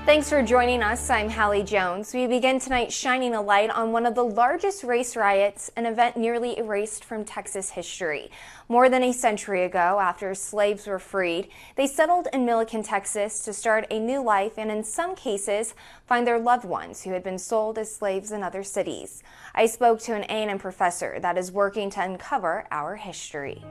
Thanks for joining us. I'm Hallie Jones. We begin tonight shining a light on one of the largest race riots, an event nearly erased from Texas history. More than a century ago, after slaves were freed, they settled in Millican, Texas to start a new life and in some cases find their loved ones who had been sold as slaves in other cities. I spoke to an A&M professor that is working to uncover our history.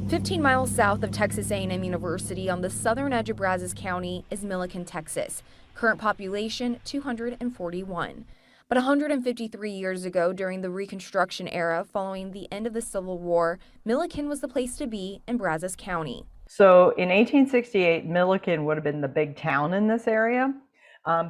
15 miles south of Texas A&M University on the southern edge of Brazos County is Millican, Texas. Current population 241. But 153 years ago, during the Reconstruction era following the end of the Civil War, Millican was the place to be in Brazos County. So in 1868, Millican would have been the big town in this area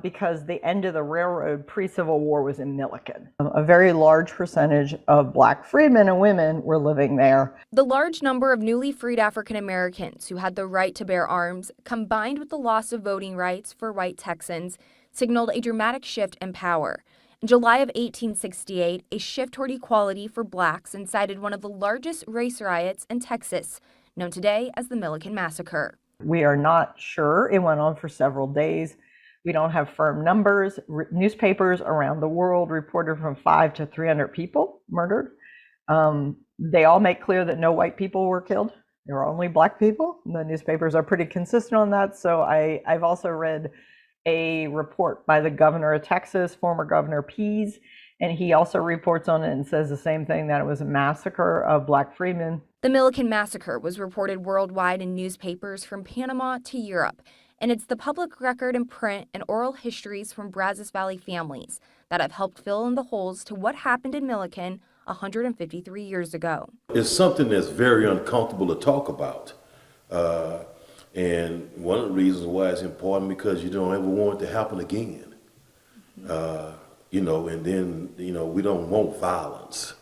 because the end of the railroad pre-Civil War was in Millican. A very large percentage of Black freedmen and women were living there. The large number of newly freed African Americans who had the right to bear arms, combined with the loss of voting rights for white Texans, signaled a dramatic shift in power. In July of 1868, a shift toward equality for Blacks incited one of the largest race riots in Texas, known today as the Millican Massacre. We are not sure. It went on for several days. We don't have firm numbers. Newspapers around the world reported from 500 to 300 people murdered. They all make clear that no white people were killed. There were only Black people. The newspapers are pretty consistent on that. So I've also read a report by the governor of Texas, former Governor Pease, and he also reports on it and says the same thing, that it was a massacre of Black freedmen. The Millican Massacre was reported worldwide in newspapers from Panama to Europe, and it's the public record in print and oral histories from Brazos Valley families that have helped fill in the holes to what happened in Millican 153 years ago. It's something that's very uncomfortable to talk about. And one of the reasons why it's important, because you don't ever want it to happen again. And then, we don't want violence.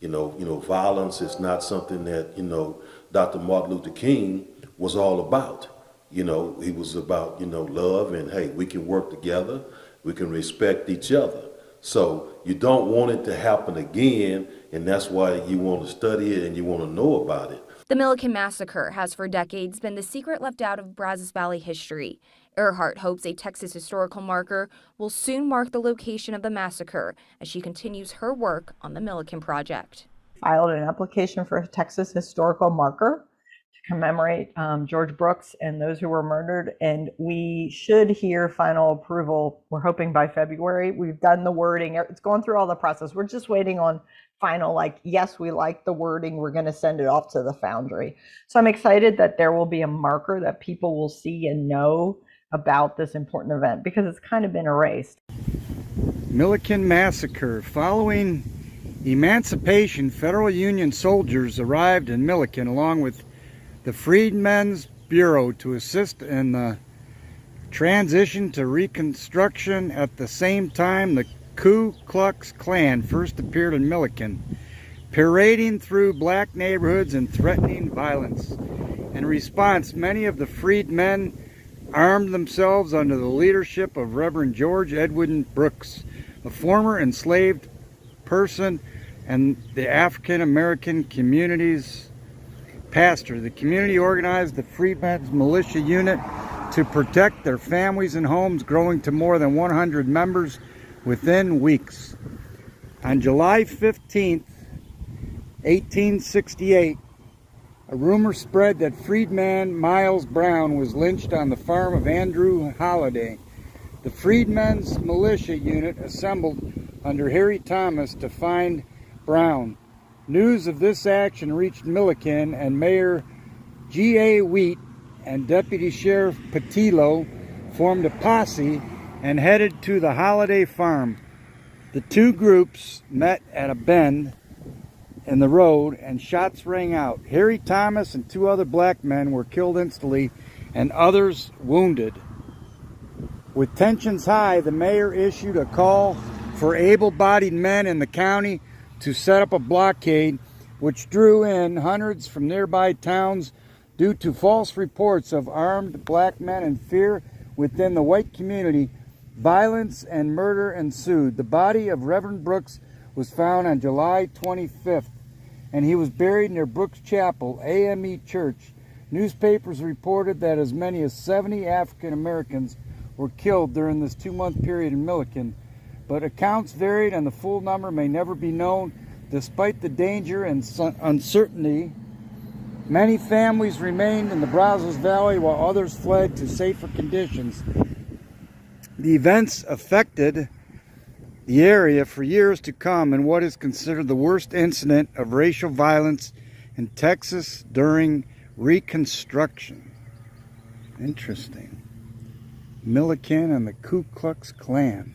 Violence is not something that, Dr. Martin Luther King was all about. He was about, love and, hey, we can work together, we can respect each other. So you don't want it to happen again, and that's why you want to study it and you want to know about it. The Millican Massacre has for decades been the secret left out of Brazos Valley history. Earhart hopes a Texas historical marker will soon mark the location of the massacre as she continues her work on the Millican project. Filed an application for a Texas historical marker to commemorate George Brooks and those who were murdered, and we should hear final approval. We're hoping by February. We've done the wording. It's gone through all the process. We're just waiting on final, yes, we like the wording. We're going to send it off to the foundry. So I'm excited that there will be a marker that people will see and know about this important event, because it's kind of been erased. Millican Massacre. Following emancipation, federal Union soldiers arrived in Millican along with the Freedmen's Bureau to assist in the transition to Reconstruction. At the same time, the Ku Klux Klan first appeared in Millican, parading through Black neighborhoods and threatening violence. In response, many of the freedmen armed themselves under the leadership of Reverend George Edwin Brooks, a former enslaved person and the African American community's pastor. The community organized the Freedmen's Militia Unit to protect their families and homes, growing to more than 100 members within weeks. On July 15th, 1868, a rumor spread that freedman Miles Brown was lynched on the farm of Andrew Holliday. The Freedmen's Militia Unit assembled under Harry Thomas to find Brown. News of this action reached Millican, and Mayor G.A. Wheat and Deputy Sheriff Patillo formed a posse and headed to the Holiday farm. The two groups met at a bend in the road and shots rang out. Harry Thomas and two other Black men were killed instantly and others wounded. With tensions high, the mayor issued a call for able-bodied men in the county to set up a blockade, which drew in hundreds from nearby towns due to false reports of armed Black men and fear within the white community. Violence and murder ensued. The body of Reverend Brooks was found on July 25th, and he was buried near Brooks Chapel, AME Church, Newspapers reported that as many as 70 African Americans were killed during this 2-month period in Millican, but accounts varied and the full number may never be known. Despite the danger and uncertainty, many families remained in the Brazos Valley while others fled to safer conditions. The events affected the area for years to come in what is considered the worst incident of racial violence in Texas during Reconstruction. Interesting. Millican and the Ku Klux Klan.